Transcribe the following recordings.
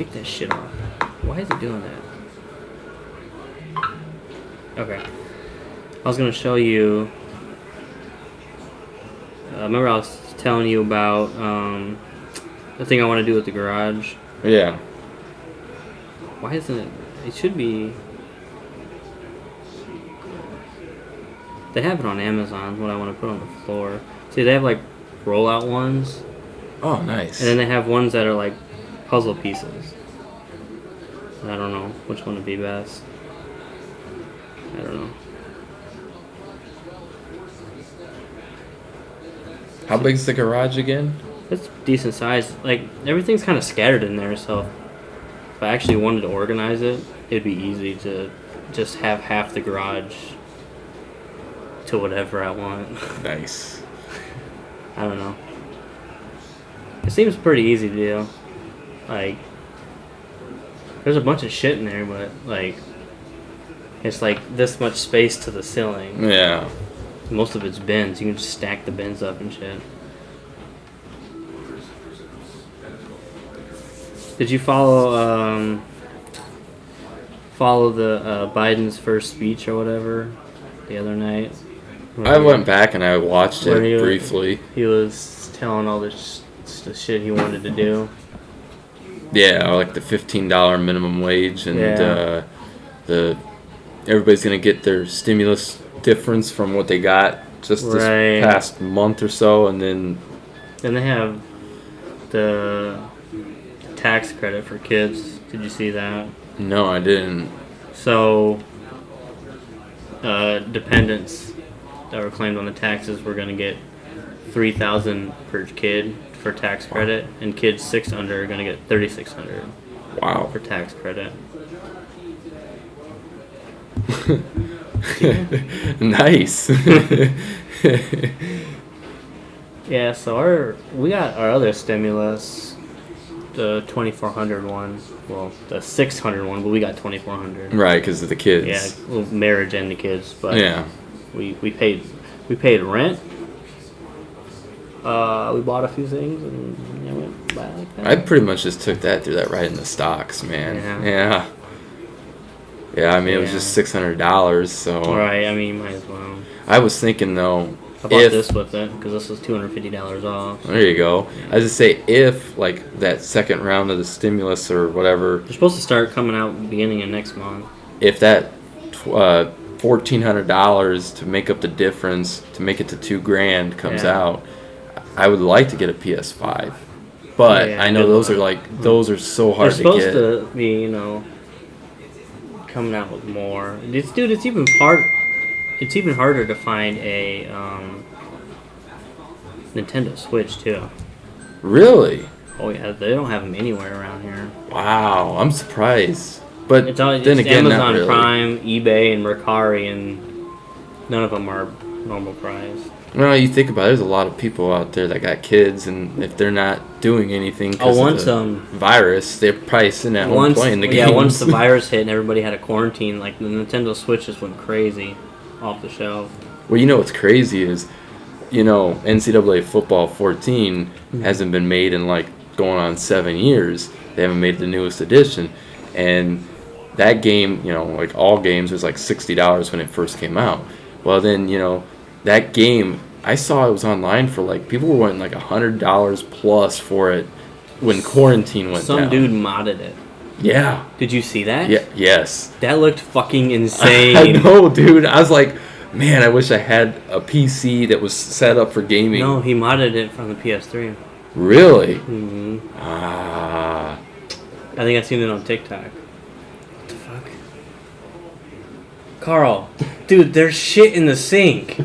Take that shit off. Why is it doing that? Okay. I was going to show you... remember I was telling you about the thing I want to do with the garage? Yeah. Why isn't it... It should be... They have it on Amazon, what I want to put on the floor. See, they have, like, rollout ones. Oh, nice. And then they have ones that are, like, puzzle pieces. I don't know which one would be best. I don't know. How big is the garage again? It's decent size. Like, everything's kind of scattered in there, so if I actually wanted to organize it, it'd be easy to just have half the garage to whatever I want. Nice. I don't know. It seems pretty easy to do. Like, there's a bunch of shit in there, but, like, it's like this much space to the ceiling. Yeah. Most of it's bins. You can just stack the bins up and shit. Did you follow the Biden's first speech or whatever the other night? I went back and I watched it briefly. He was telling all the shit he wanted to do. Yeah, like the $15 minimum wage and the everybody's gonna get their stimulus difference from what they got just this past month or so, and then they have the tax credit for kids. Did you see that? No, I didn't. So dependents that were claimed on the taxes were gonna get $3,000 per kid for tax credit, and kids 6 under are gonna get $3,600. Wow. For tax credit. Nice. Yeah, so we got our other stimulus, the 2,400 one. Well, the 600 one, but we got 2,400. Right, because of the kids. Yeah, well, marriage and the kids, but yeah, we paid rent. We bought a few things and went by like that. I pretty much just took that, threw that right in the stocks, man. Yeah, I mean, it was just $600, so... Right, I mean, you might as well. I was thinking, though... I bought this with it, because this was $250 off. There you go. Yeah. I was just say, if, like, that second round of the stimulus or whatever... They're supposed to start coming out beginning of next month. If that $1,400 to make up the difference, to make it to $2,000 comes out, I would like to get a PS5. But I know those are so hard to get. They're supposed to be, you know... coming out with more. Dude, it's even harder to find a Nintendo Switch too. Really? Oh yeah, they don't have them anywhere around here. Wow, I'm surprised. But it's then again, Amazon not really. Prime, eBay, and Mercari, and none of them are normal price. Well, you think about it, there's a lot of people out there that got kids, and if they're not doing anything because of the virus, they're probably sitting at home playing the games. Yeah, once the virus hit and everybody had a quarantine, like the Nintendo Switch just went crazy off the shelf. Well, you know what's crazy is, you know, NCAA Football 14 hasn't been made in like going on 7 years. They haven't made the newest edition, and that game, you know, like all games, was like $60 when it first came out. Well, then, you know, that game, I saw it was online for like, people were wanting like $100 plus for it when quarantine went down. Some dude modded it. Yeah. Did you see that? Yeah. Yes. That looked fucking insane. I know, dude. I was like, man, I wish I had a PC that was set up for gaming. No, he modded it from the PS3. Really? Mm-hmm. Ah. I think I seen it on TikTok. What the fuck? Carl, dude, there's shit in the sink.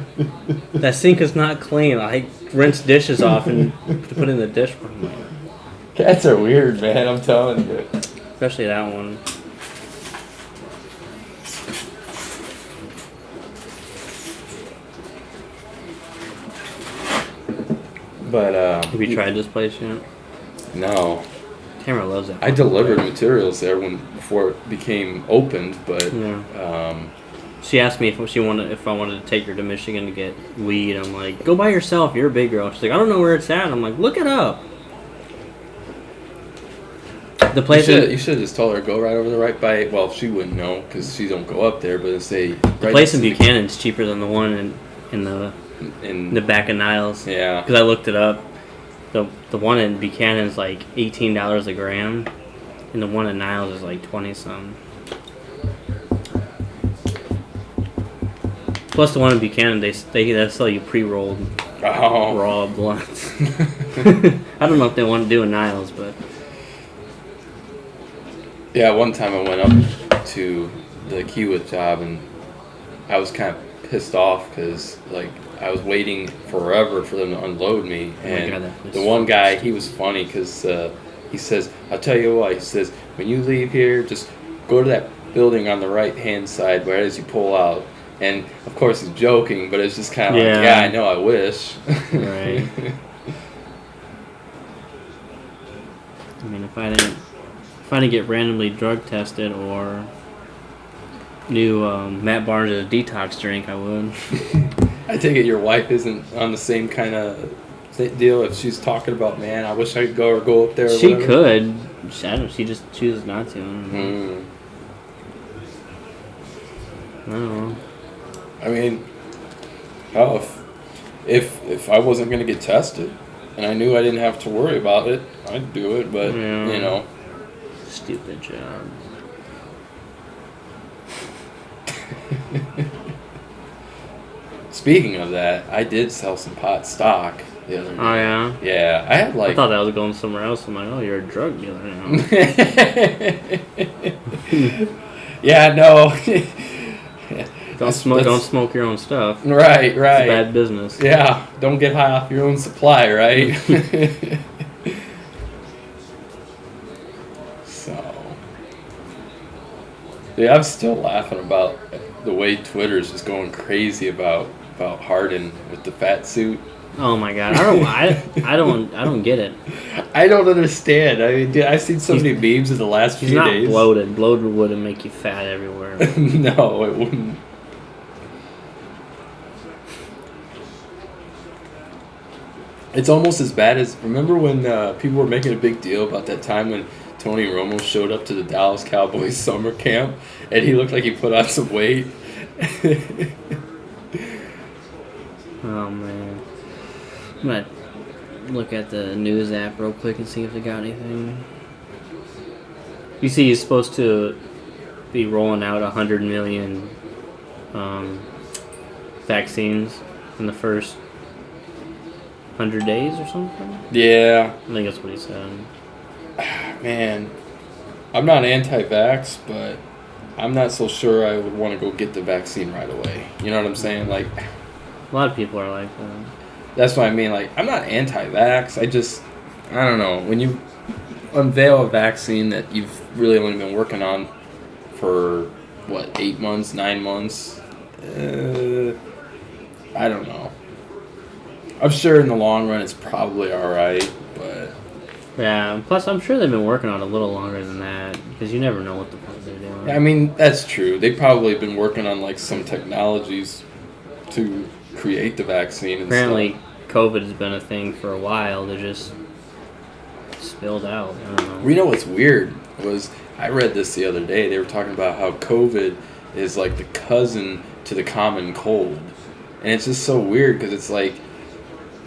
That sink is not clean. I rinsed dishes off and put in the dish. Cats are weird, man. I'm telling you. Especially that one. But have you tried this place yet? No. Tamara loves it. I delivered materials there before it became opened, but she asked me if I wanted to take her to Michigan to get weed. I'm like, go by yourself. You're a big girl. She's like, I don't know where it's at. I'm like, look it up. The place you should have just told her go right over there, right by. Well, she wouldn't know because she don't go up there. But say the place in Buchanan's cheaper than the one in the back of Niles. Yeah. Because I looked it up. The one in Buchanan's like $18 a gram, and the one in Niles is like 20-some. Plus the one in Buchanan, they sell you pre-rolled raw blunts. I don't know if they want to do in Niles, but yeah, one time I went up to the Kiewit job and I was kind of pissed off because like I was waiting forever for them to unload me, and the one guy, he was funny because he says, "I'll tell you what," he says, "when you leave here, just go to that building on the right hand side where as you pull out." And of course he's joking, but it's just kind of like, yeah, I know, I wish. Right. I mean, if I didn't get randomly drug tested or knew Matt Barnes is a detox drink, I would. I take it your wife isn't on the same kind of deal if she's talking about, man, I wish I could go up there. Or she whatever. could. She just chooses not to. I don't know. I mean, if I wasn't going to get tested and I knew I didn't have to worry about it, I'd do it, but, you know. Stupid job. Speaking of that, I did sell some pot stock the other day. Oh, yeah? Yeah, I had like... I thought that was going somewhere else. I'm like, oh, you're a drug dealer now. Yeah, no. Don't smoke your own stuff. Right. It's bad business. Yeah, don't get high off your own supply, right? So, yeah, I'm still laughing about the way Twitter's just going crazy about Harden with the fat suit. Oh my God, I don't get it. I don't understand. I mean, dude, I've seen so many memes in the last few days. He's not bloated. Bloated wouldn't make you fat everywhere. No, it wouldn't. It's almost as bad as, remember when people were making a big deal about that time when Tony Romo showed up to the Dallas Cowboys summer camp and he looked like he put on some weight? Oh man. I'm gonna look at the news app real quick and see if they got anything. You see he's supposed to be rolling out 100 million vaccines in the first 100 days or something? Yeah. I think that's what he said. Man, I'm not anti-vax, but I'm not so sure I would want to go get the vaccine right away. You know what I'm saying? Like, a lot of people are like that. That's what I mean. Like, I'm not anti-vax. I don't know. When you unveil a vaccine that you've really only been working on for, 8 months, 9 months? I don't know. I'm sure in the long run it's probably alright, but... Yeah, plus I'm sure they've been working on it a little longer than that, because you never know what the fuck they're doing. I mean, that's true. They've probably been working on, some technologies to create the vaccine and Apparently, stuff. COVID has been a thing for a while. They're just spilled out. I don't know. Well, you know what's weird was I read this the other day. They were talking about how COVID is like the cousin to the common cold. And it's just so weird because it's like...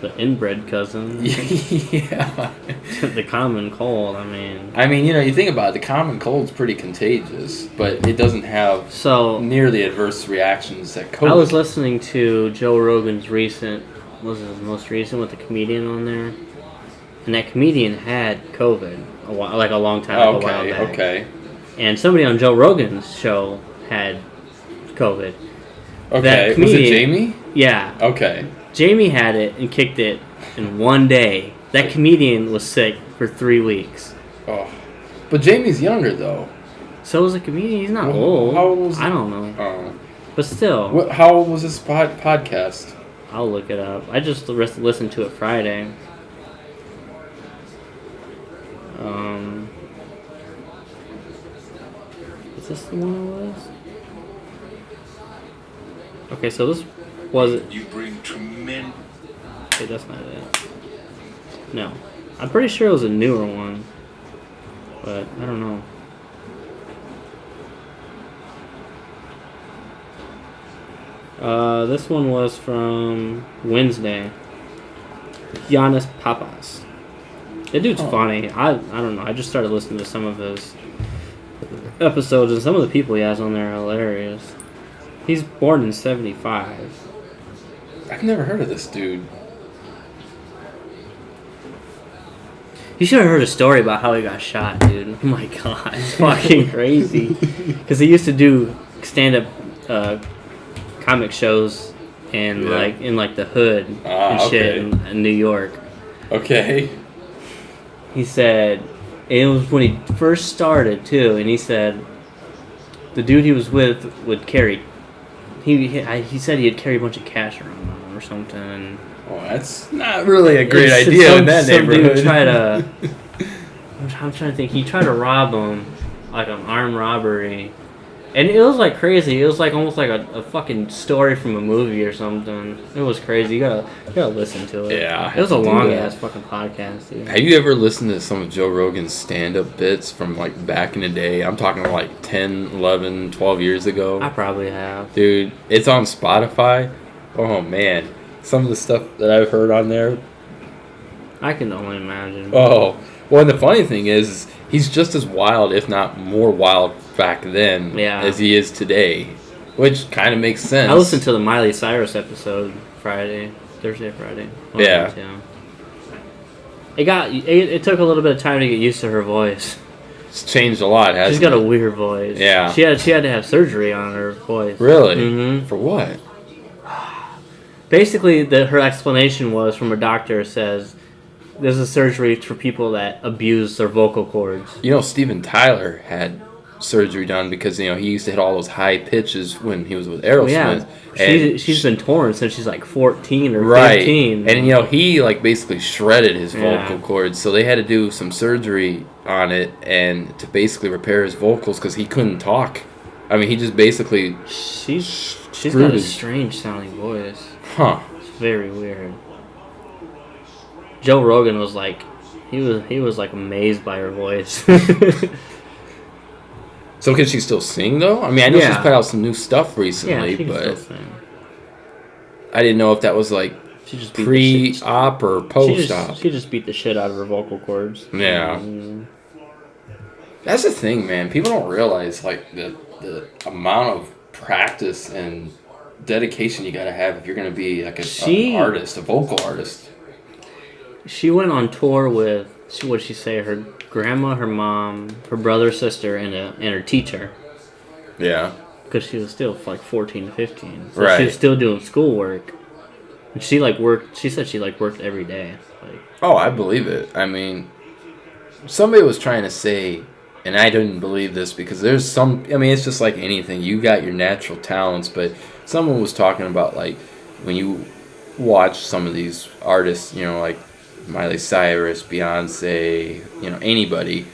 The inbred cousin. Yeah. The common cold, I mean... you think about it, the common cold's pretty contagious, but it doesn't have near the adverse reactions that COVID... I was listening to Joe Rogan's most recent with the comedian on there, and that comedian had COVID a long time ago, a while back. Okay. And somebody on Joe Rogan's show had COVID. Okay, was it Jamie? Yeah. Okay. Jamie had it and kicked it in one day. That comedian was sick for 3 weeks. Oh. But Jamie's younger, though. So was the comedian. He's not old. How old was he? I don't know. Oh. But still. How old was this podcast? I'll look it up. I just listened to it Friday. Is this the one it was? Okay, so this was... You bring tremendous... Okay, that's not it. No. I'm pretty sure it was a newer one. but I don't know. This one was from Wednesday. Giannis Papas. The dude's funny. I don't know. I just started listening to some of his episodes, and some of the people he has on there are hilarious. He's born in 75. I've never heard of this dude. You should have heard a story about how he got shot, dude. Oh my god, it's fucking crazy. Because he used to do stand-up comic shows and in the hood and shit in New York. Okay. He said it was when he first started too, and he said the dude he was with would carry. He said he'd carry a bunch of cash around him or something. Oh, that's not really a great idea in that neighborhood. Dude tried to, I'm trying to think. He tried to rob him, like an armed robbery, and it was like crazy. It was like almost like a fucking story from a movie or something. It was crazy. You gotta listen to it. Yeah, it was a long ass fucking podcast, dude. Have you ever listened to some of Joe Rogan's stand-up bits from like back in the day? I'm talking like 10, 11, 12 years ago. I probably have. Dude, it's on Spotify. Oh man. Some of the stuff that I've heard on there. I can only imagine. Oh. Well, and the funny thing is he's just as wild, if not more wild, back then as he is today. Which kind of makes sense. I listened to the Miley Cyrus episode Friday. Yeah. It took a little bit of time to get used to her voice. It's changed a lot, hasn't it? She's got a weird voice. Yeah. She had to have surgery on her voice. Really? Mm-hmm. For what? Basically, her explanation was from her doctor says this is surgery for people that abuse their vocal cords. You know, Steven Tyler had surgery done because, you know, he used to hit all those high pitches when he was with Aerosmith. Yeah. She's been torn since she's like 14 or 15. And, you know, he, like, basically shredded his vocal cords. So they had to do some surgery on it and to basically repair his vocals because he couldn't talk. I mean, he just basically... She's got a strange sounding voice. Huh. It's very weird. Joe Rogan was like, he was like amazed by her voice. So can she still sing though? I mean, I know she's put out some new stuff recently, but still sing. I didn't know if that was like pre-op or post-op. She just beat the shit out of her vocal cords. Yeah. That's the thing, man. People don't realize like the amount of practice and dedication you gotta have if you're gonna be like an artist, a vocal artist. She went on tour with what'd she say? Her grandma, her mom, her brother, sister, and her teacher. Yeah. Because she was still like 14, 15. So right. She was still doing schoolwork. And she like worked. She said she like worked every day. Like. Oh, I believe it. I mean, somebody was trying to say. And I didn't believe this because there's some... I mean, it's just like anything. You got your natural talents, but someone was talking about, like, when you watch some of these artists, you know, like Miley Cyrus, Beyonce, you know, anybody,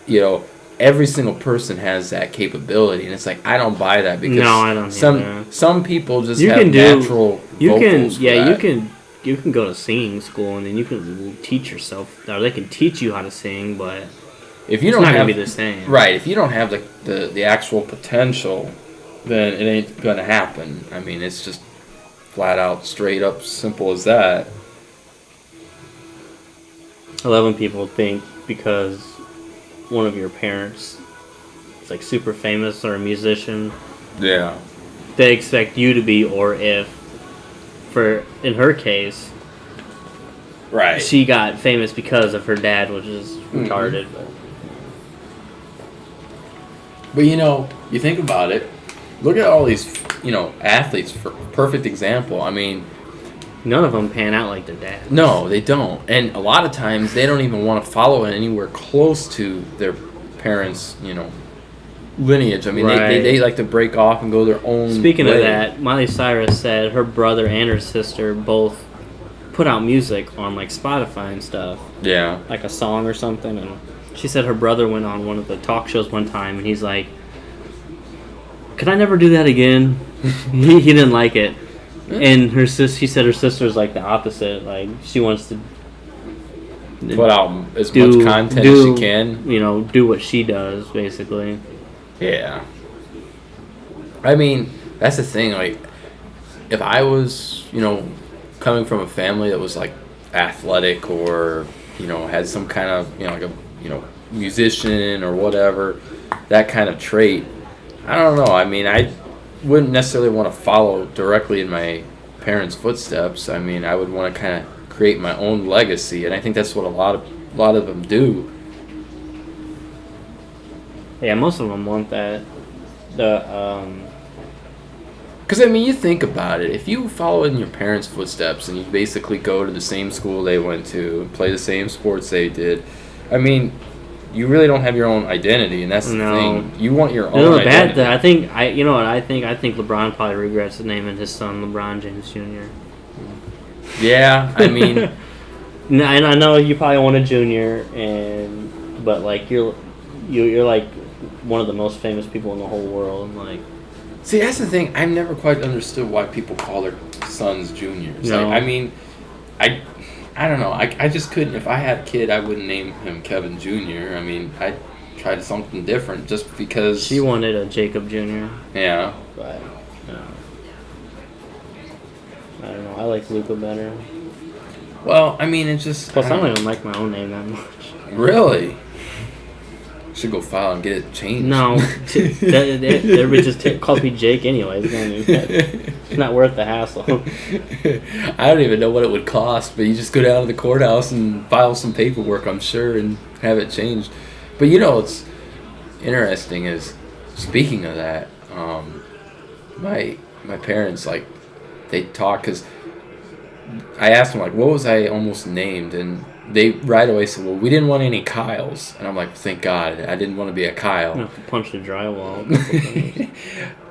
you know, every single person has that capability. And it's like, I don't buy that because I don't some people just have natural vocals for that. You can go to singing school and then you can teach yourself, or they can teach you how to sing, but... If you don't have, gonna be the same. Right, if you don't have the actual potential, then it ain't gonna happen. I mean, it's just flat out, straight up, simple as that. I love when people think because one of your parents is like super famous or a musician, they expect you to be, or if, in her case, right, she got famous because of her dad, which is retarded, But, you know, you think about it, look at all these, you know, athletes, for perfect example. I mean... None of them pan out like their dad. No, they don't. And a lot of times, they don't even want to follow it anywhere close to their parents', you know, lineage. I mean, they like to break off and go their own Speaking way. of that, Miley Cyrus said her brother and her sister both put out music on, like, Spotify and stuff. Yeah. Like a song or something, and... She said her brother went on one of the talk shows one time, and he's like, "Could I never do that again?" he didn't like it, and she said her sister's like the opposite. Like she wants to put out as much content as she can. You know, do what she does, basically. Yeah. I mean, that's the thing. Like, if I was, you know, coming from a family that was like athletic or, you know, had some kind of, you know, like a, you know, musician or whatever, that kind of trait, I don't know. I mean, I wouldn't necessarily want to follow directly in my parents' footsteps. I mean, I would want to kind of create my own legacy, and I think that's what a lot of them do. Yeah, most of them want that. Because, I mean, you think about it. If you follow in your parents' footsteps and you basically go to the same school they went to, play the same sports they did, I mean, you really don't have your own identity, and that's the thing. You want your own identity. I think LeBron probably regrets naming his son LeBron James Jr. Yeah, I mean... And I know you probably want a junior, but like you're like one of the most famous people in the whole world, like... See, that's the thing. I've never quite understood why people call their sons juniors. No. I mean, I don't know. I just couldn't. If I had a kid, I wouldn't name him Kevin Jr. I mean, I'd try something different just because... She wanted a Jacob Jr. Yeah. But, I don't know. I like Luca better. Well, I mean, it's just... Plus, I don't even like my own name that much. Really? Should go file and get it changed. No, everybody just calls me Jake anyway. It's not worth the hassle. I don't even know what it would cost, but you just go down to the courthouse and file some paperwork, I'm sure, and have it changed. But you know, what's interesting is, speaking of that, my parents, like, they talk, because I asked them, like, what was I almost named, and they right away said, well, we didn't want any Kyles. And I'm like, thank God, I didn't want to be a Kyle. I have to punch the drywall.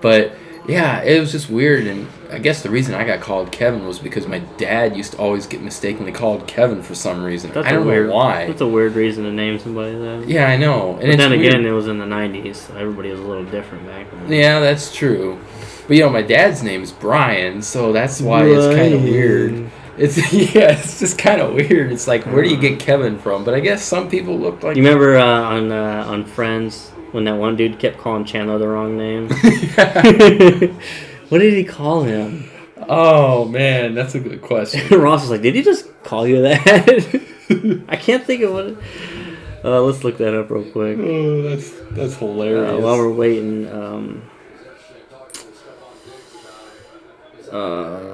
But, yeah, it was just weird. And I guess the reason I got called Kevin was because my dad used to always get mistakenly called Kevin for some reason. I don't know why. That's a weird reason to name somebody that. Yeah, I know. And but then again, it was in the 90s, so everybody was a little different back then. Yeah, that's true. But, you know, my dad's name is Brian, so that's why it's kind of weird. It's just kind of weird. It's like, where do you get Kevin from? But I guess some people look like... You remember on Friends when that one dude kept calling Chandler the wrong name? What did he call him? Oh, man, that's a good question. Ross was like, did he just call you that? I can't think of what... let's look that up real quick. Oh, that's hilarious. While we're waiting...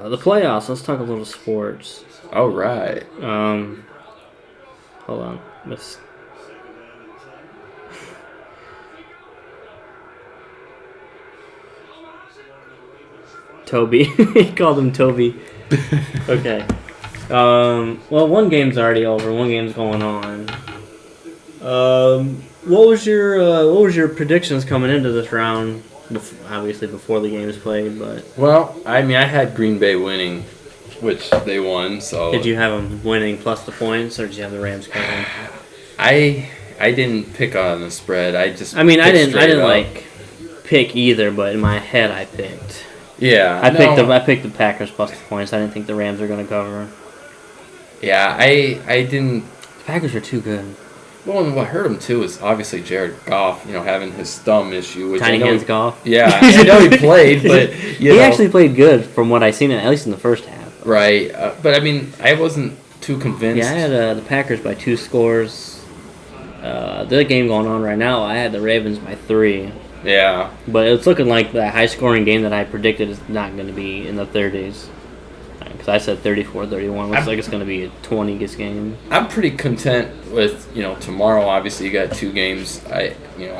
the playoffs. Let's talk a little sports. All right. Hold on. Toby. He called him Toby. Okay. Well, one game's already over. One game's going on. What was your predictions coming into this round? Obviously before the game is played, but... Well, I mean, I had Green Bay winning, which they won, so... Did you have them winning plus the points, or did you have the Rams covering? I didn't pick on the spread. I didn't like pick either, but in my head I picked. Yeah. I picked the Packers plus the points. I didn't think the Rams were going to cover. Yeah, I didn't... The Packers are too good. Well, and what hurt him, too, is obviously Jared Goff, having his thumb issue. Which Tiny hands Goff? Yeah, I know he played, but, He actually played good from what I've seen, at least in the first half. Right, but, I mean, I wasn't too convinced. Yeah, I had the Packers by 2 scores. The game going on right now, I had the Ravens by 3. Yeah. But it's looking like the high-scoring game that I predicted is not going to be in the 30s. Because I said 34-31. Looks like it's going to be a 20-guess game. I'm pretty content with, tomorrow. Obviously, you got 2 games. I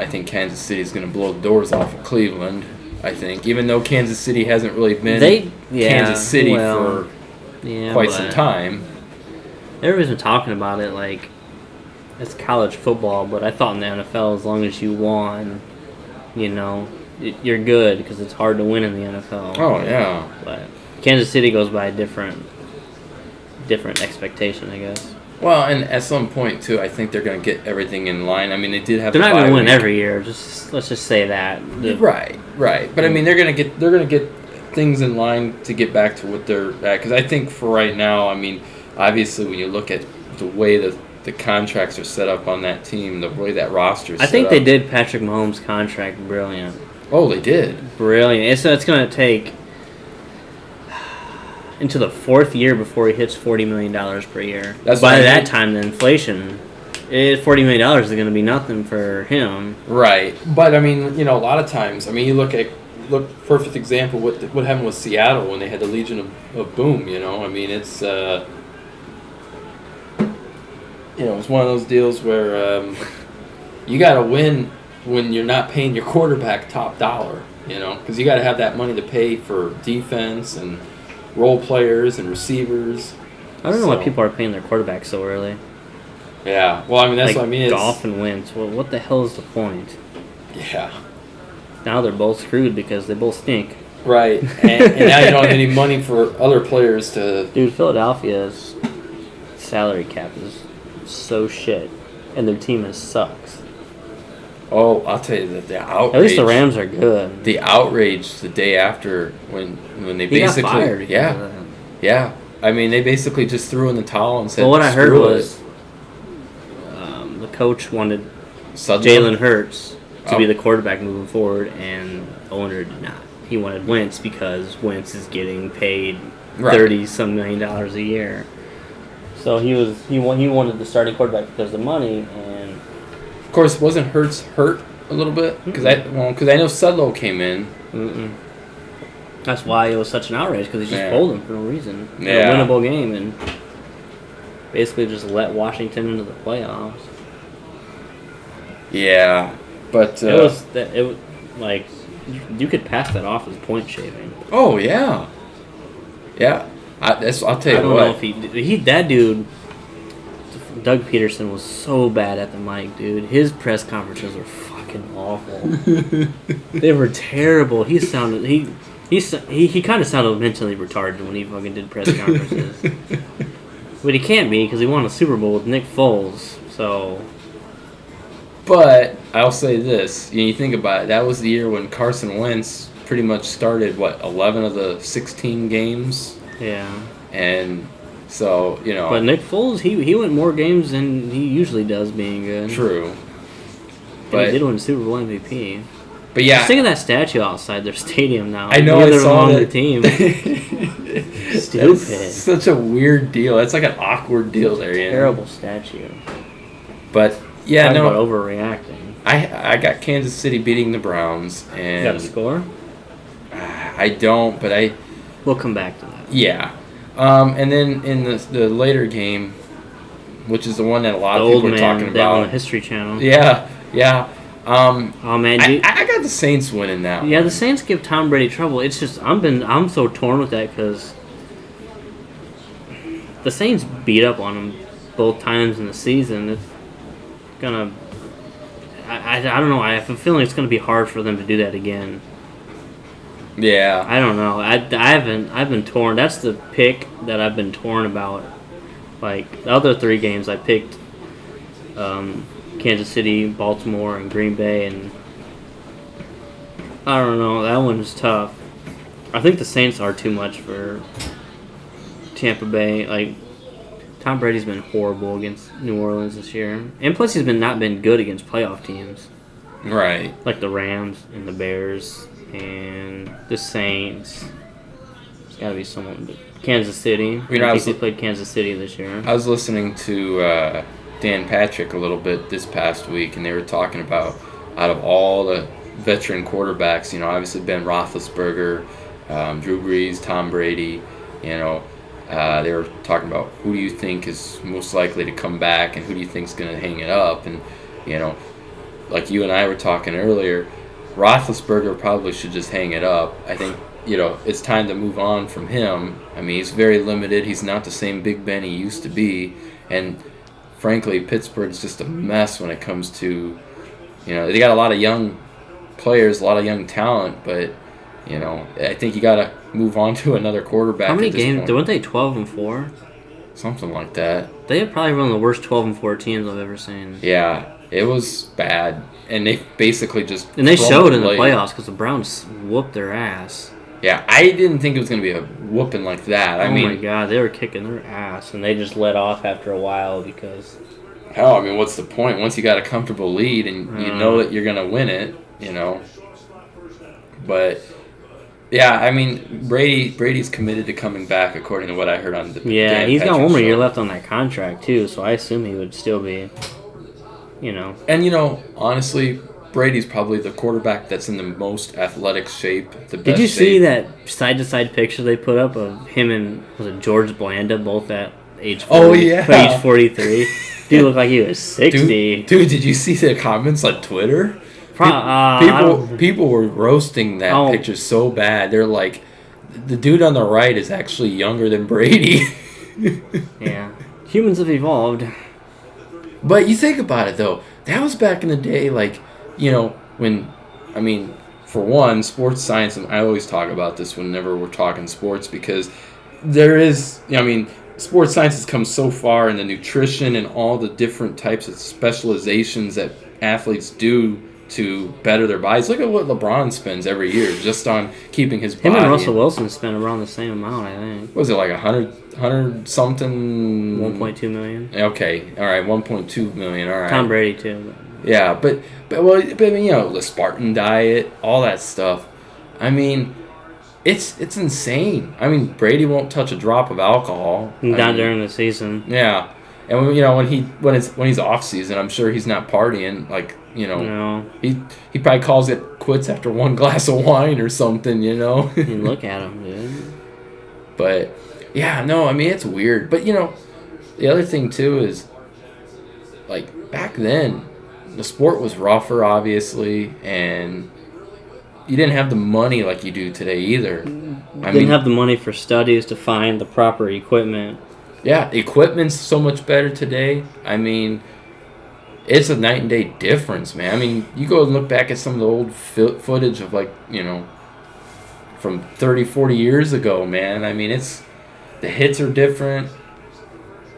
think Kansas City is going to blow the doors off of Cleveland. I think, even though Kansas City hasn't really been Kansas City for quite some time. Everybody's been talking about it like it's college football, but I thought in the NFL, as long as you won, you're good because it's hard to win in the NFL. Oh yeah. But Kansas City goes by a different expectation, I guess. Well, and at some point too, I think they're going to get everything in line. I mean, they did have. They're not going to win every year. Let's just say that. Right. But I mean, they're going to get things in line to get back to what they're at. Because I think for right now, I mean, obviously when you look at the way the the contracts are set up on that team, the way that roster is I set think up. they did Patrick Mahomes' contract brilliant. Oh, they did. Brilliant. It's going to take into the 4th year before he hits $40 million per year. That's By what I that mean. time, the inflation, $40 million is going to be nothing for him. Right. But, I mean, a lot of times, you look perfect example what happened with Seattle when they had the Legion of Boom, it's, it's one of those deals where you got to win when you're not paying your quarterback top dollar, because you got to have that money to pay for defense and role players and receivers. I don't know why people are paying their quarterback so early. Yeah, well, that's like what I mean. Goff and Wentz. Well, what the hell is the point? Yeah. Now they're both screwed because they both stink. Right, and now you don't have any money for other players to... Dude, Philadelphia's salary cap is so shit, and their team sucks. Oh, I'll tell you that the outrage... At least the Rams are good. The outrage the day after when they He basically... got fired because yeah, of that. yeah. They basically just threw in the towel and said, Well, what I heard "Screw was the coach wanted Jalen Hurts to be the quarterback moving forward, and the owner did not. He wanted Wentz because Wentz is getting paid $30-some million a year. So he wanted the starting quarterback because of the money, and Of course, wasn't Hurts hurt a little bit? Because I know Sudlow came in. Mm-mm. That's why it was such an outrage, because he just Yeah. pulled him for no reason. In Yeah. a winnable game, and basically just let Washington into the playoffs. Yeah, but It was like you could pass that off as point shaving. oh yeah, yeah. I'll tell you I don't what. know if that dude, Doug Peterson, was so bad at the mic, dude. His press conferences were fucking awful. They were terrible. He kind of sounded mentally retarded when he fucking did press conferences. But he can't be, because he won a Super Bowl with Nick Foles. So, But I'll say this: you think about it. That was the year when Carson Wentz pretty much started 11 of the 16 games, yeah. and so But Nick Foles, he went more games than he usually does, being good. True. But But he did win Super Bowl MVP. but yeah, Just think of that statue outside their stadium now. I know. Neither I of them saw on that. the team. That's Stupid. such a weird deal. That's like an awkward deal there. Terrible statue. But yeah, Talk no. about overreacting. I got Kansas City beating the Browns, You and got a score? I don't, but We'll come back to that. yeah. And then in the later game, which is the one that a lot The of old people are man talking that on the about. History Channel. Yeah, yeah. Oh man, I got the Saints winning that yeah, one. the Saints give Tom Brady trouble. It's just I'm so torn with that, because the Saints beat up on him both times in the season. It's gonna. I don't know. I have a feeling it's gonna be hard for them to do that again. Yeah. I don't know. I've been torn. That's the pick that I've been torn about. Like the other 3 games, I picked Kansas City, Baltimore, and Green Bay, and I don't know. That one was tough. I think the Saints are too much for Tampa Bay. Like Tom Brady's been horrible against New Orleans this year, and plus he's not been good against playoff teams Right. like the Rams and the Bears and the Saints. It's got to be someone. But Kansas City. I think they played Kansas City this year. I was listening to Dan Patrick a little bit this past week, and they were talking about, out of all the veteran quarterbacks, obviously Ben Roethlisberger, Drew Brees, Tom Brady, they were talking about who do you think is most likely to come back and who do you think is going to hang it up. And, like you and I were talking earlier, Roethlisberger probably should just hang it up. I think, it's time to move on from him. I mean, he's very limited. He's not the same Big Ben he used to be. And, frankly, Pittsburgh's just a mess when it comes to, they got a lot of young players, a lot of young talent, but, I think you got to move on to another quarterback. How many at this games? point. Weren't they 12-4? Something like that. They have probably one of the worst 12-4 teams I've ever seen. Yeah, it was bad. And they basically just... And they showed in the late. playoffs because the Browns whooped their ass. Yeah, I didn't think it was going to be a whooping like that. I mean, my God, they were kicking their ass, and they just let off after a while because hell, I mean, what's the point? Once you got a comfortable lead and you know that you're gonna win it, you know. But yeah, I mean, Brady's committed to coming back, according to what I heard on the Yeah, Dan he's got Patrick one more show. year left on that contract too, so I assume he would still be, you know. And honestly, Brady's probably the quarterback that's in the most athletic shape, the best Did you see shape. that side-to-side picture they put up of him and was it George Blanda both at age 40, age 43? Dude looked like he was 60. Dude, did you see the comments on Twitter? People were roasting that picture so bad. They're like, the dude on the right is actually younger than Brady. Yeah, humans have evolved. But you think about it though, that was back in the day, like, when, I mean, for one, sports science, and I always talk about this whenever we're talking sports, because there is, sports science has come so far in the nutrition and all the different types of specializations that athletes do to better their bodies. Look at what LeBron spends every year just on keeping his body. Him and Russell Wilson spent around the same amount, I think. What was it, like 100 something? 1.2 million. Okay, all right, 1.2 million. All right. Tom Brady too. Yeah, but I mean, the Spartan diet, all that stuff. I mean, it's insane. I mean, Brady won't touch a drop of alcohol. Not during the season. Yeah, and when he's off season, I'm sure he's not partying. Like, No. He probably calls it quits after one glass of wine or something. You look at him, dude. But yeah, no, I mean, it's weird. But the other thing too is, like, back then, the sport was rougher, obviously, and you didn't have the money like you do today either. Didn't have the money for studies to find the proper equipment. Yeah, equipment's so much better today. I mean, it's a night and day difference, man. I mean, you go and look back at some of the old footage of, like, from 30, 40 years ago, man. I mean, the hits are different.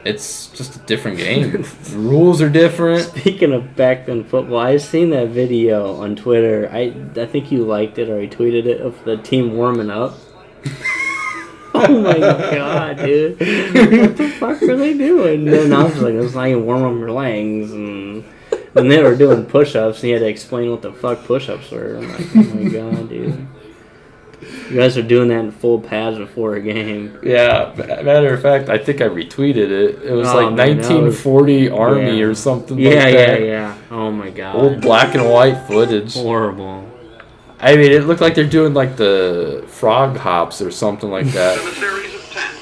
It's just a different game. The rules are different. Speaking of back then football, I seen that video on Twitter. I think you liked it or I tweeted it of the team warming up. Oh my god, dude! What the fuck are they doing? And then I was like, "It's not even warm up your legs." And then they were doing push-ups, and he had to explain what the fuck push-ups were. I'm like, "Oh my god, dude! You guys are doing that in full pads before a game." Yeah, matter of fact, I think I retweeted it. It was like man, 1940 Army or something like that. Yeah. Oh my god. Old black and white footage. Horrible. I mean, it looked like they're doing like the frog hops or something like that. In a series of 10.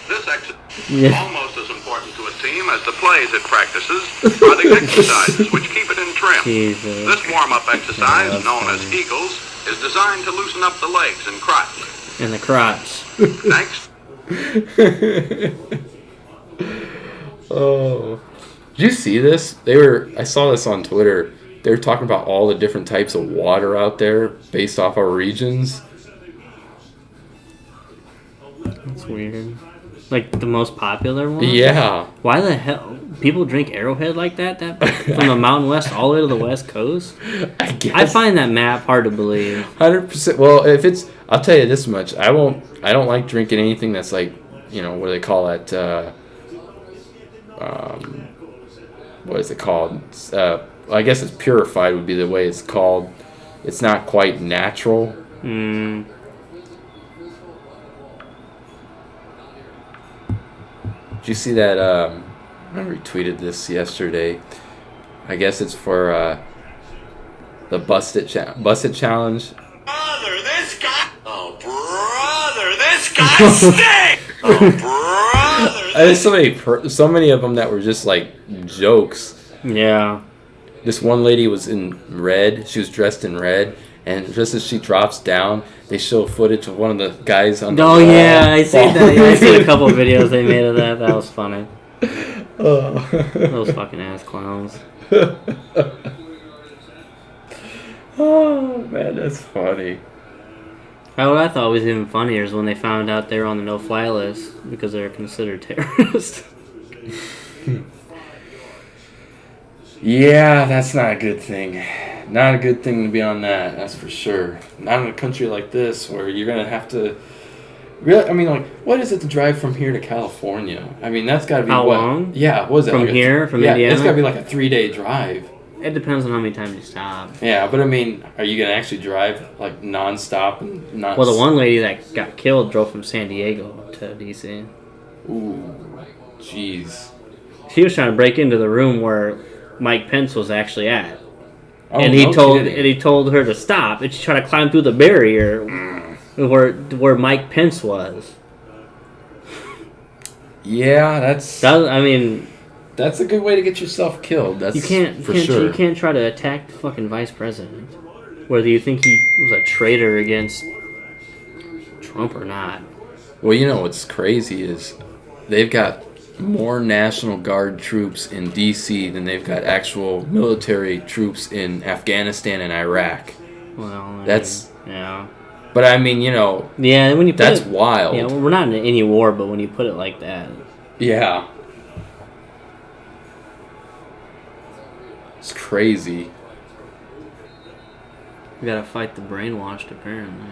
This exercise is almost as important to a team as the plays it practices are the exercises which keep it in trim. Jesus. This warm-up exercise, known as Eagles, is designed to loosen up the legs and crotch. And the crotch. Next. Oh. Did you see this? I saw this on Twitter. They were talking about all the different types of water out there based off our regions. That's weird. Like the most popular one? Yeah. Why the hell? People drink Arrowhead like that from the Mountain West all the way to the West Coast? I guess. I find that map hard to believe. 100%. Well, I'll tell you this much. I don't like drinking anything that's like, what do they call it? What is it called? I guess it's purified would be the way it's called. It's not quite natural. Mm. Did you see that? I retweeted this yesterday. I guess it's for the Busted Challenge. Brother, this guy. Oh, brother, this guy stinks. Oh, brother. There's so many of them that were just like jokes. Yeah. This one lady was in red. She was dressed in red. And just as she drops down, they show footage of one of the guys on the wall. Oh, yeah, I seen that. Yeah, I seen a couple of videos they made of that. That was funny. Those fucking ass clowns. Oh, man, that's funny. What I thought was even funnier is when they found out they were on the no-fly list because they were considered terrorists. Yeah, that's not a good thing. Not a good thing to be on that, that's for sure. Not in a country like this where you're going to have to Really? I mean, like, what is it to drive from here to California? I mean, that's got to be How what? long? Yeah, what is that? From like here? From yeah, Indiana? it's got to be like a 3-day drive. It depends on how many times you stop. Yeah, but I mean, are you gonna actually drive like nonstop and not? Well, the one lady that got killed drove from San Diego to DC. Ooh, jeez. She was trying to break into the room where Mike Pence was actually at. Oh, and no kidding. he told her to stop, and she tried to climb through the barrier where Mike Pence was. Yeah, that's a good way to get yourself killed. That's you can't try to attack the fucking vice president, whether you think he was a traitor against Trump or not. Well, you know what's crazy is they've got more National Guard troops in D.C. than they've got actual military troops in Afghanistan and Iraq. Well, yeah. But I mean, you know, yeah, when you put that's it, wild. Yeah, we're not in any war, but when you put it like that, yeah, it's crazy. We gotta fight the brainwashed, apparently.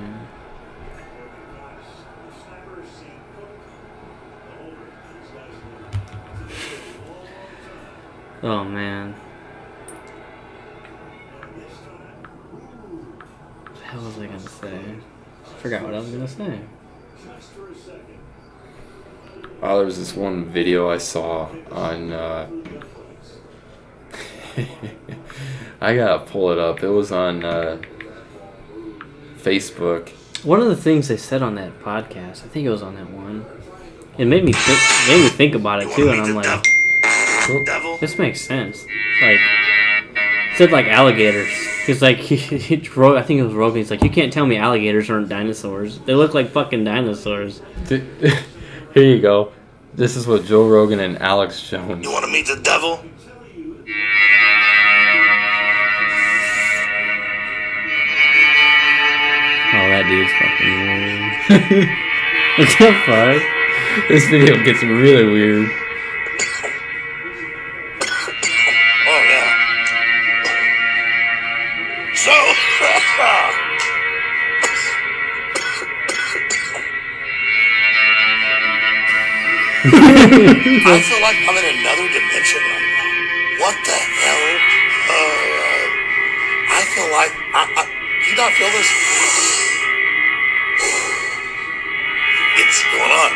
Oh, man. What the hell was I gonna say? I forgot what I was gonna say. Oh, there was this one video I saw on... I gotta pull it up. It was on Facebook. One of the things they said on that podcast, I think it was on that one, it made me think about it too, and I'm like, this makes sense. Like, it said like alligators. He's like, I think it was Rogan. He's like, you can't tell me alligators aren't dinosaurs. They look like fucking dinosaurs. Here you go. This is what Joe Rogan and Alex Jones. You want to meet the devil? Oh, that dude's fucking weird. What the fuck? This video gets really weird. Oh, yeah. So, I feel like I'm in another dimension right now. What the hell? I feel like... you not feel this? It's going on.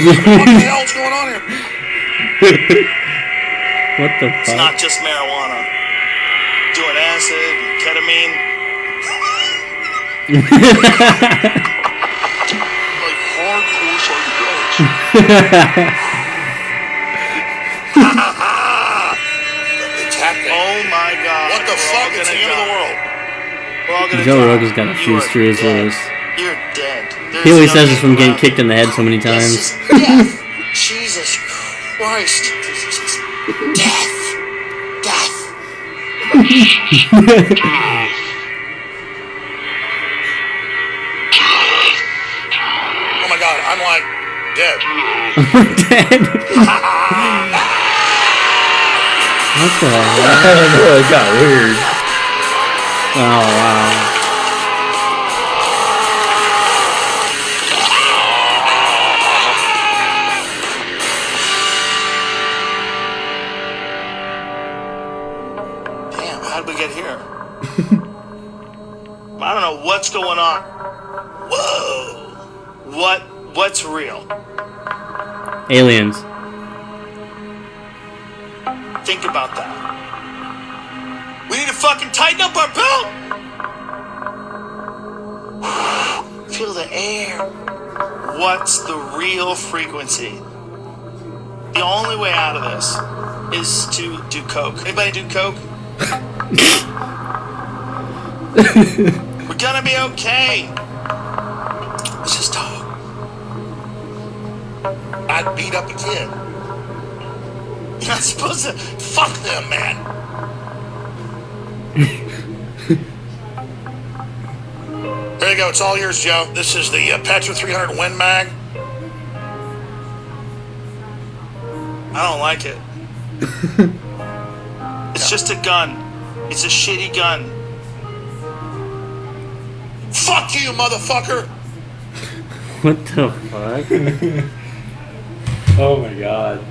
What the hell's going on here? What the fuck? It's not just marijuana. Doing acid, ketamine. Like hardcore psychedelics. Oh my god. What the fuck? It's the end of the world. We're all gonna Joe Rogan's got a few screws loose. You're dead. He always says this from getting kicked in the head so many times. Death. Jesus Christ. Death. Death. Oh my god, I'm like dead. Dead. What the hell? I don't know, it got weird. Oh, wow. Damn, how'd we get here? I don't know what's going on. Whoa. What's real? Aliens. Think about that. We need to fucking tighten up our belt! Feel the air. What's the real frequency? The only way out of this is to do coke. Anybody do coke? We're gonna be okay. Let's just talk. I'd beat up a kid. You're not supposed to fuck them, man. There you go. It's all yours, Joe. This is the Petra 300 Win Mag. I don't like it. It's just a gun. It's a shitty gun. Fuck you, motherfucker! What the fuck? Oh my god.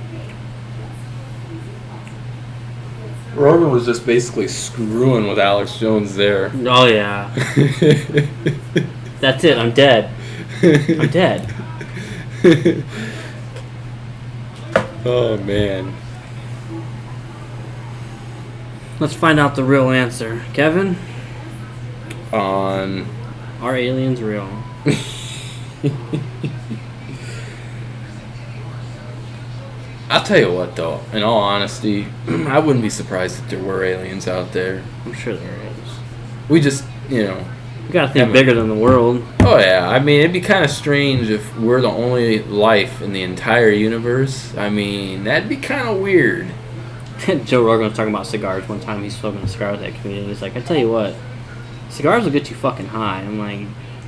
Rogan was just basically screwing with Alex Jones there. Oh yeah. That's it. I'm dead. I'm dead. Oh man. Let's find out the real answer, Kevin. On Are aliens real? I'll tell you what though, in all honesty, I wouldn't be surprised if there were aliens out there. I'm sure there is. We just, you know. You gotta think bigger than the world. Oh yeah, I mean it'd be kind of strange if we're the only life in the entire universe. I mean that'd be kind of weird. Joe Rogan was talking about cigars one time. He's smoking a cigar with that comedian. He's like, I tell you what, cigars will get you fucking high. I'm like,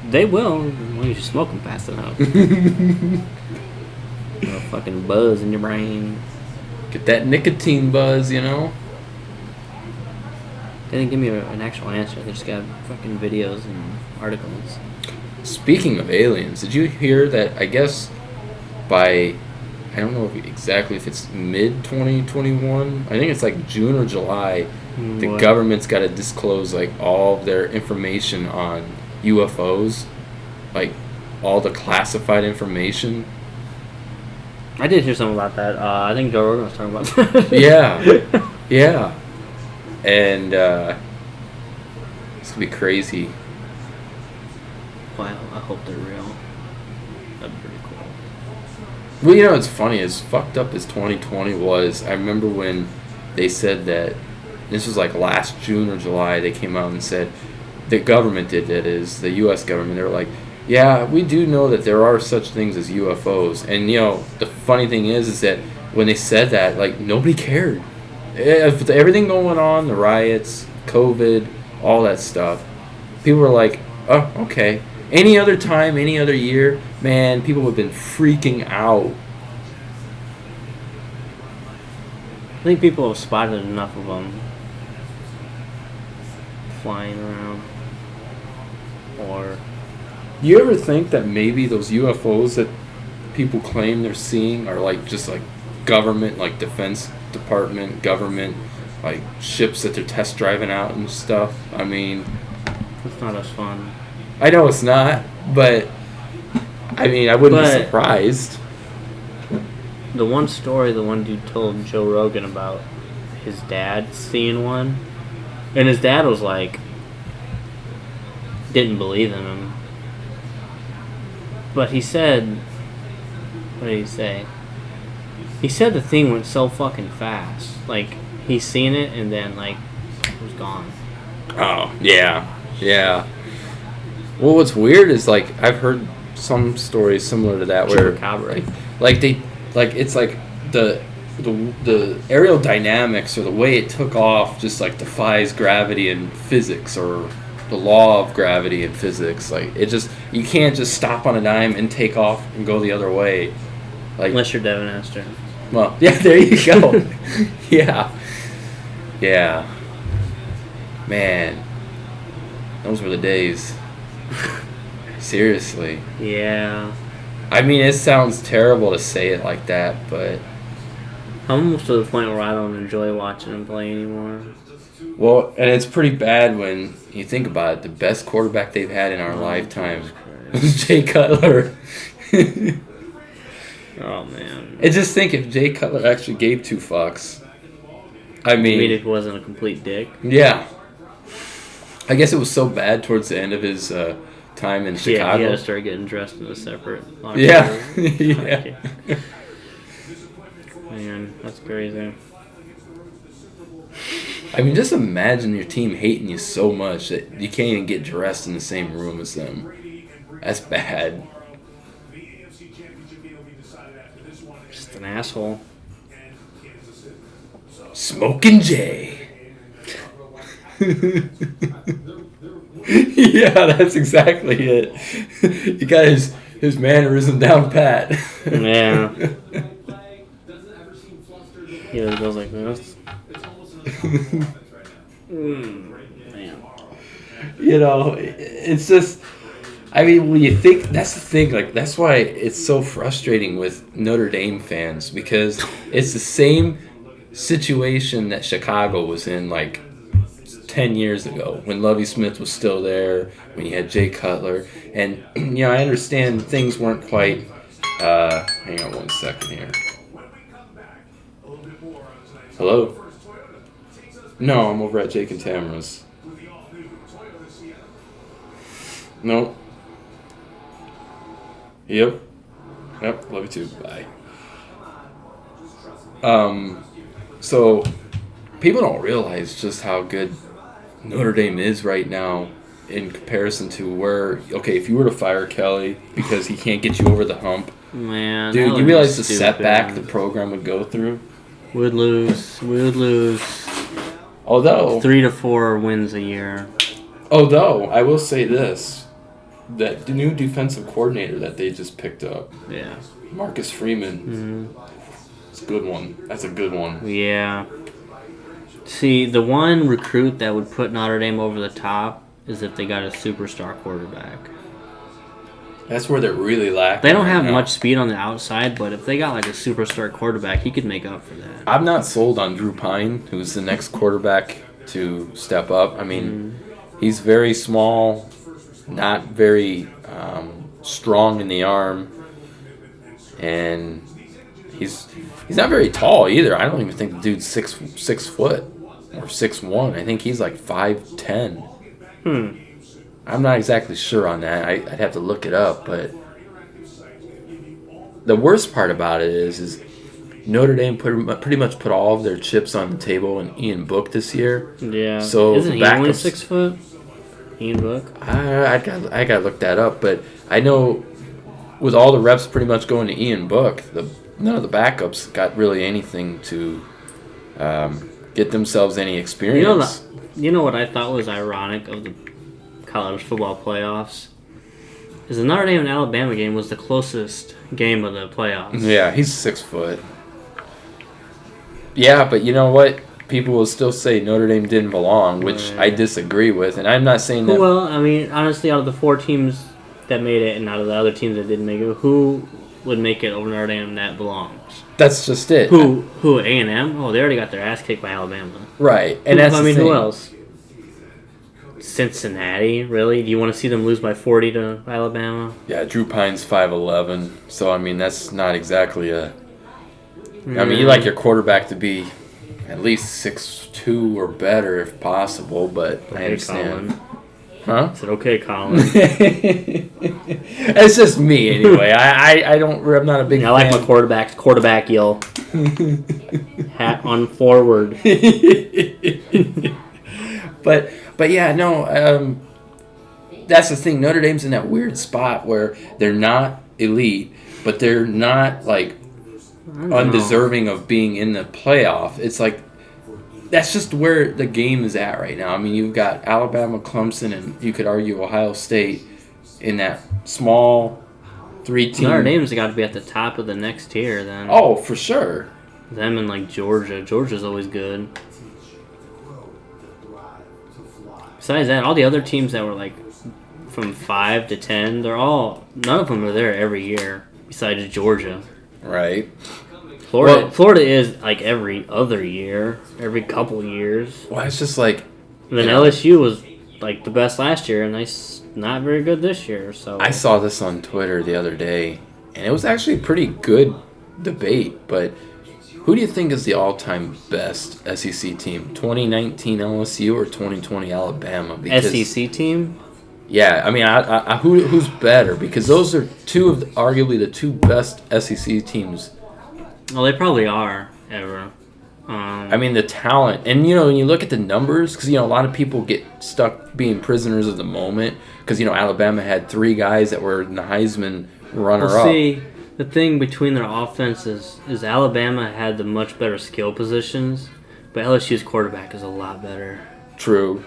they will when you smoke them fast enough. A fucking buzz in your brain. Get that nicotine buzz, you know. They didn't give me an actual answer. They just got fucking videos and articles. Speaking of aliens, did you hear that? I guess by I don't know exactly if it's mid 2021. I think it's like June or July. The government's got to disclose like all of their information on UFOs, like all the classified information. I did hear something about that. I think Joe Rogan was talking about that. Yeah, yeah, and it's gonna be crazy. Wow, I hope they're real. That'd be pretty cool. Well, you know what's funny, as fucked up as 2020 was, I remember when they said that, this was like last June or July, they came out and said, the government did that, is the U.S. government, they were like, yeah, we do know that there are such things as UFOs. And, you know, the funny thing is that when they said that, like, nobody cared. If everything going on, the riots, COVID, all that stuff, people were like, oh, okay. Any other time, any other year, man, people would have been freaking out. I think people have spotted enough of them flying around. Or You ever think that maybe those UFOs that people claim they're seeing are like just like government, like Defense Department, government, like ships that they're test driving out and stuff? I mean, it's not as fun. I know it's not, but I mean, I wouldn't be surprised. The one story the one dude told Joe Rogan about his dad seeing one, and his dad was like, didn't believe in him. But he said, what did he say? He said the thing went so fucking fast. Like, he seen it and then, like, it was gone. Oh, yeah. Yeah. Well, what's weird is, like, I've heard some stories similar to that where, it's like the aerodynamics or the way it took off just, like, defies gravity and physics or the law of gravity and physics. Like, it just, you can't just stop on a dime and take off and go the other way. Like, unless you're Devin Astor. Well, yeah, there you go. Yeah. Yeah. Man. Those were the days. Seriously. Yeah. I mean, it sounds terrible to say it like that, but... I'm almost to the point where I don't enjoy watching him play anymore. Well, and it's pretty bad when you think about it. The best quarterback they've had in our lifetime was Jay Cutler. Oh, man. And just think if Jay Cutler actually gave two fucks. I mean... if he wasn't a complete dick? Yeah. I guess it was so bad towards the end of his time in Chicago. Yeah, he had to start getting dressed in a separate locker room. Yeah. Man, that's crazy. I mean, just imagine your team hating you so much that you can't even get dressed in the same room as them. That's bad. Just an asshole. Smoking Jay. Yeah, that's exactly it. You got his mannerism down pat. Yeah. He always goes like this. Man. It's just. I mean, when you think, that's the thing, like, that's why it's so frustrating with Notre Dame fans, because it's the same situation that Chicago was in, like, 10 years ago, when Lovie Smith was still there, when you had Jay Cutler, and, I understand things weren't quite, hang on 1 second here. Hello? No, I'm over at Jake and Tamara's. No. Yep. Love you too. Bye. So people don't realize just how good Notre Dame is right now in comparison to where, if you were to fire Kelly because he can't get you over the hump, man, dude, you realize the setback the program would go through? Would lose. Although 3 to 4 wins a year. Although I will say this. That the new defensive coordinator that they just picked up, Marcus Freeman, it's a good one. That's a good one. Yeah. See, the one recruit that would put Notre Dame over the top is if they got a superstar quarterback. That's where they're really lacking. They don't have much speed on the outside, but if they got like a superstar quarterback, he could make up for that. I'm not sold on Drew Pine, who's the next quarterback to step up. I mean, he's very small. Not very strong in the arm, and he's not very tall either. I don't even think the dude's 6 foot or 6'1". I think he's like 5'10". I'm not exactly sure on that. I'd have to look it up, but the worst part about it is Notre Dame pretty much put all of their chips on the table in Ian Book this year. Yeah. So isn't he only 6 foot? Ian Book? I gotta look that up, but I know with all the reps pretty much going to Ian Book, none of the backups got really anything to get themselves any experience. You know what I thought was ironic of the college football playoffs? Is the Notre Dame and Alabama game was the closest game of the playoffs. Yeah, he's 6 foot. Yeah, but you know what? People will still say Notre Dame didn't belong, which I disagree with, and I'm not saying that. Well, I mean, honestly, out of the 4 teams that made it, and out of the other teams that didn't make it, who would make it over Notre Dame that belongs? That's just it. Who? A&M? Oh, they already got their ass kicked by Alabama. Right, and that's the thing. Who else? Cincinnati, really? Do you want to see them lose by 40 to Alabama? Yeah, Drew Pine's 5'11", so I mean that's not exactly a. I mean, you like your quarterback to be at least 6'2" or better if possible, but I understand. Colin. Huh? I said, okay, Colin. It's just me anyway. I don't. I'm not a big. I like my quarterback yell. Hat on forward. But yeah, no. That's the thing. Notre Dame's in that weird spot where they're not elite, but they're not like undeserving of being in the playoff. It's like that's just where the game is at right now. I mean, you've got Alabama, Clemson, and you could argue Ohio State in that small 3-team. Notre Dame's got to be at the top of the next tier then. Oh, for sure. Them and like Georgia. Georgia's always good. Besides that, all the other teams that were like from 5 to 10, none of them are there every year. Besides Georgia. Right. Florida is like every other year, every couple years. Well, it's just like. And then LSU was like the best last year, and they're not very good this year. So I saw this on Twitter the other day, and it was actually a pretty good debate. But who do you think is the all-time best SEC team? 2019 LSU or 2020 Alabama? Because, SEC team? Yeah, I mean, who's better? Because those are arguably the two best SEC teams. Well, they probably are ever. I mean, the talent. And, when you look at the numbers, because, a lot of people get stuck being prisoners of the moment. Because, Alabama had 3 guys that were in the Heisman runner-up. Well, see, the thing between their offenses is Alabama had the much better skill positions, but LSU's quarterback is a lot better. True.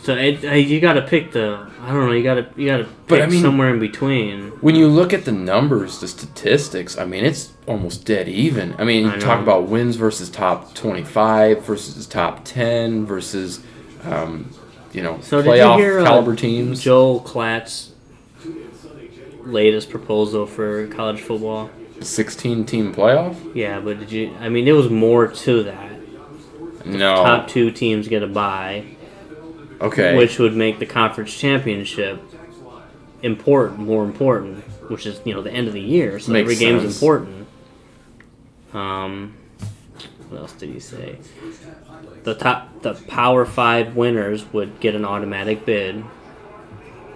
So you got to pick you got to pick somewhere in between. When you look at the numbers, the statistics, I mean, it's almost dead even. I mean, you talk about wins versus top 25 versus top 10 versus So did you playoff hear caliber teams. Joe Klatt's latest proposal for college football? 16-team playoff? Yeah, but did you? I mean, there was more to that. No. Top 2 teams get a bye, Okay. which would make the conference championship more important, which is the end of the year, so Makes every game's sense. important. What else did he say? The Power 5 winners would get an automatic bid.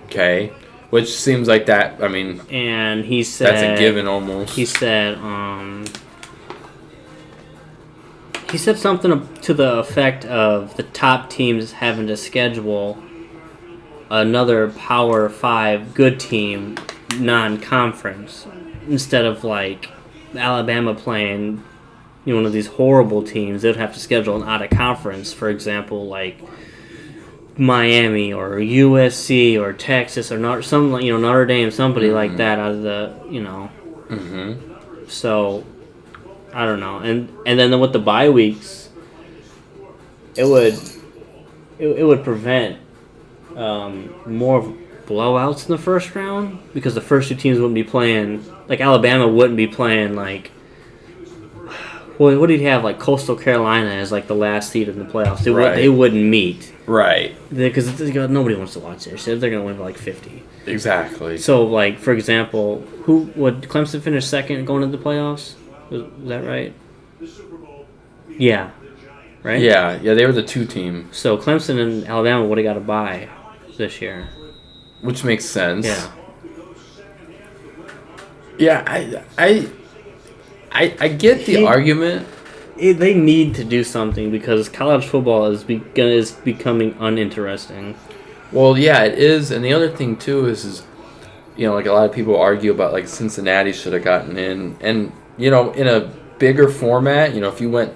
Okay. Which seems like that. I mean, And he said that's a given almost. He said something to the effect of the top teams having to schedule another Power 5 good team non-conference instead of like Alabama playing one of these horrible teams. They'd have to schedule an out-of-conference, for example, like Miami or USC or Texas or Notre Dame, somebody like that out of the So I don't know, and then with the bye weeks, it would prevent more of blowouts in the first round because the first 2 teams wouldn't be playing. Like Alabama wouldn't be playing like. Well, what did he have? Like Coastal Carolina as like the last seed in the playoffs. They wouldn't meet. Right. Because nobody wants to watch their shit. They're going to win by like 50. Exactly. So, like, for example, who would Clemson finish second going into the playoffs? Is that right? Yeah. Right? Yeah, they were the 2 team. So Clemson and Alabama would have got a bye this year. Which makes sense. Yeah. Yeah, I get the argument. They need to do something because college football is becoming uninteresting. Well, yeah, it is. And the other thing, too, is like a lot of people argue about, like, Cincinnati should have gotten in. And, in a bigger format, if you went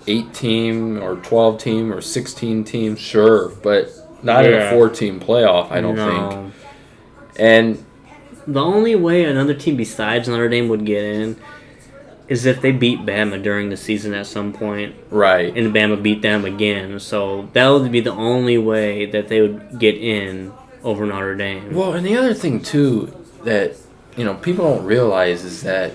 8-team or 12-team or 16-team, sure. But not in a 4-team playoff, I don't think. And the only way another team besides Notre Dame would get in is if they beat Bama during the season at some point. Right. And Bama beat them again. So that would be the only way that they would get in over Notre Dame. Well, and the other thing, too, that, people don't realize is that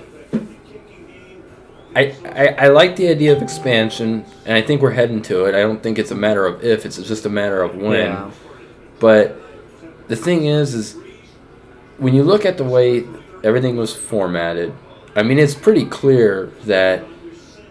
I like the idea of expansion, and I think we're heading to it. I don't think it's a matter of if, it's just a matter of when. Yeah. But the thing is when you look at the way everything was formatted, I mean, it's pretty clear that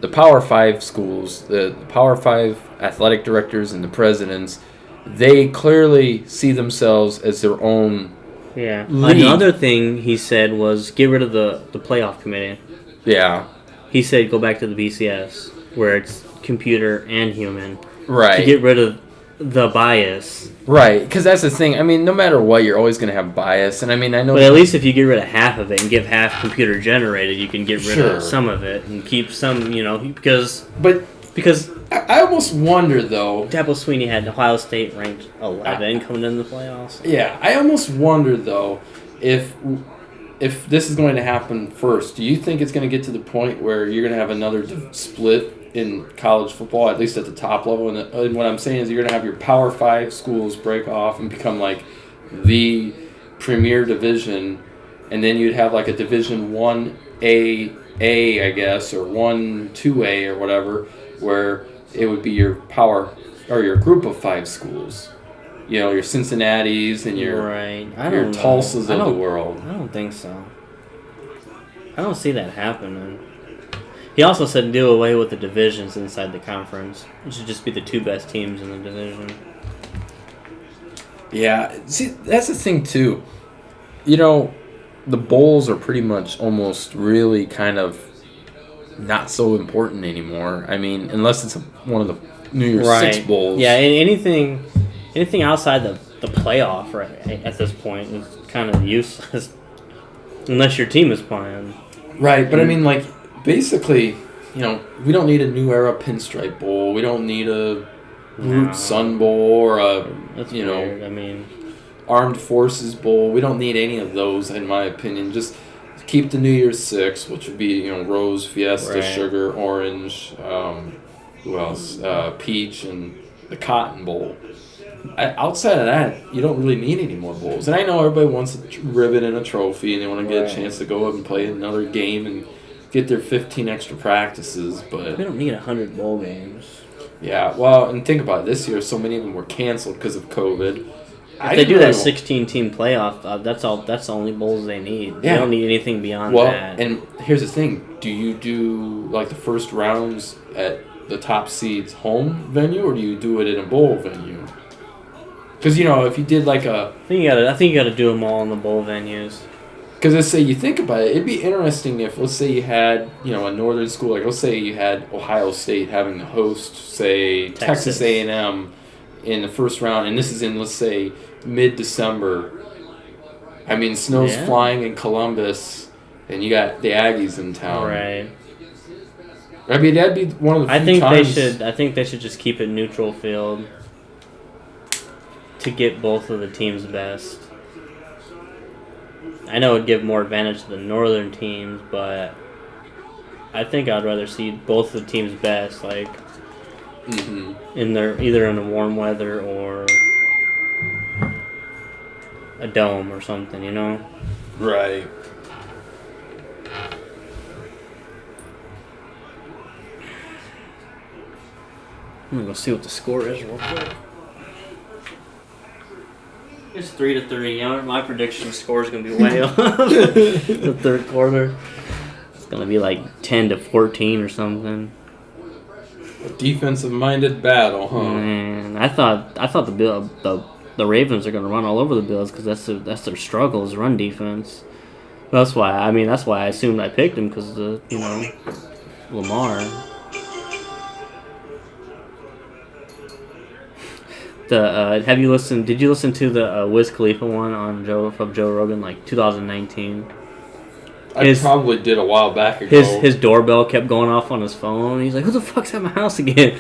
the Power 5 schools, the Power 5 athletic directors and the presidents, they clearly see themselves as their own league. Another thing he said was get rid of the playoff committee. Yeah. He said go back to the BCS, where it's computer and human. Right. To get rid of the bias. Right, because that's the thing. I mean, no matter what, you're always going to have bias. And I mean, I know. But at least if you get rid of half of it and give half computer generated, you can get rid of some of it and keep some, because. Because I almost wonder, though. Dabo Sweeney had Ohio State ranked 11 coming into the playoffs. Yeah, I almost wonder, though, if this is going to happen first. Do you think it's going to get to the point where you're going to have another split in college football, at least at the top level? And what I'm saying is you're going to have your Power 5 schools break off and become like the premier division, and then you'd have like a Division 1A, I guess, or 1-2A or whatever, where it would be your power or your group of 5 schools. Your Cincinnati's and your Tulsas of the world. I don't think so. I don't see that happening. He also said do away with the divisions inside the conference. It should just be the 2 best teams in the division. Yeah, see, that's the thing, too. The bowls are pretty much almost really kind of not so important anymore. I mean, unless it's one of the New Year's 6 bowls. Yeah, anything outside the playoff at this point is kind of useless. Unless your team is playing. Right, but I mean, like, basically, we don't need a New Era Pinstripe Bowl. We don't need a Root Sun Bowl or That's weird. I mean, Armed Forces Bowl. We don't need any of those, in my opinion. Just keep the New Year's 6, which would be, Rose, Fiesta, Sugar, Orange, who else? Peach, and the Cotton Bowl. outside of that, you don't really need any more bowls. And I know everybody wants a ribbon and a trophy, and they want to get a chance to go up and play another game and get their 15 extra practices. But We don't need 100 bowl games. yeah, well, and think about it. This year, so many of them were canceled because of COVID. If they do that 16-team playoff, that's all. That's the only bowls they need. They don't need anything beyond that. And here's the thing: do you do like the first rounds at the top seeds home venue, or do you do it in a bowl venue? Because if you did like a, I think you gotta do them all in the bowl venues. because let's say you think about it, it'd be interesting if, let's say you had a northern school, like let's say you had Ohio State having the host, say Texas A&M in the first round, and this is in, let's say, mid-December. I mean, snow's flying in Columbus, and you got the Aggies in town. Right. I mean, that'd be one of the few times. I think they should just keep it neutral field to get both of the teams' best. I know it would give more advantage to the northern teams, but I think I'd rather see both the teams' best, like either in the warm weather or a dome or something, Right. I'm gonna go see what the score is real quick. It's 3-3. My prediction score is gonna be way off. The third quarter, it's gonna be like 10-14 or something. A defensive-minded battle, huh? Man, I thought the Ravens are gonna run all over the Bills because that's their struggle is run defense. That's why I assumed I picked him because Lamar. Did you listen to the Wiz Khalifa one from Joe Rogan, like 2019? I probably did a while back ago. His doorbell kept going off on his phone. He's like, "Who the fuck's at my house again?"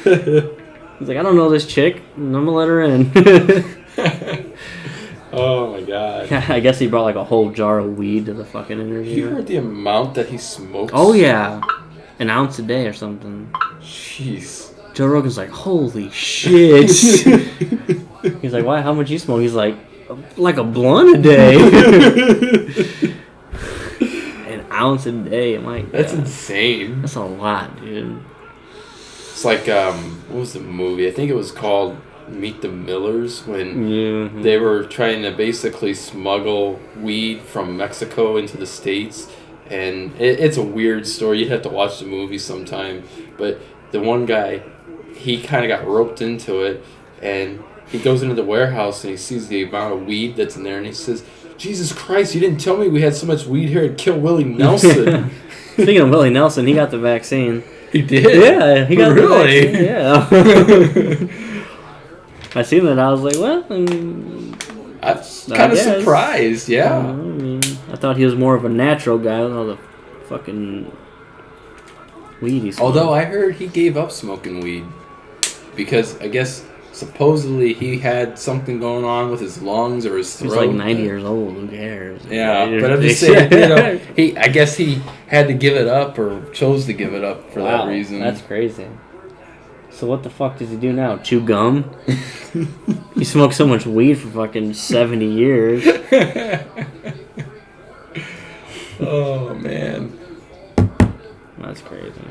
He's like, "I don't know this chick. I'm gonna let her in." Oh my god! I guess he brought like a whole jar of weed to the fucking interview. You heard the amount that he smokes? Oh yeah, an ounce a day or something. Jeez. Joe Rogan's like, "Holy shit!" He's like, "Why? How much you smoke?" He's like a blunt a day. An ounce a day. That's insane. That's a lot, dude. It's like what was the movie? I think it was called Meet the Millers, when they were trying to basically smuggle weed from Mexico into the States, and it's a weird story. You'd have to watch the movie sometime. But the one guy, he kind of got roped into it, and he goes into the warehouse and he sees the amount of weed that's in there, and he says, "Jesus Christ, you didn't tell me we had so much weed here, it'd kill Willie Nelson." Speaking of Willie Nelson, he got the vaccine. He did? Yeah, he got really? the vaccine, yeah. I seen that, I was like, well, I'm kind of surprised, yeah. I thought he was more of a natural guy with all the fucking weed he smoked. Although I heard he gave up smoking weed because I guess supposedly he had something going on with his lungs or his throat. He's like 90 years old. Who cares? Yeah, but I'm just saying, I guess he had to give it up or chose to give it up for that reason. That's crazy. So what the fuck does he do now? Chew gum? He smoked so much weed for fucking 70 years. Oh, man. That's crazy.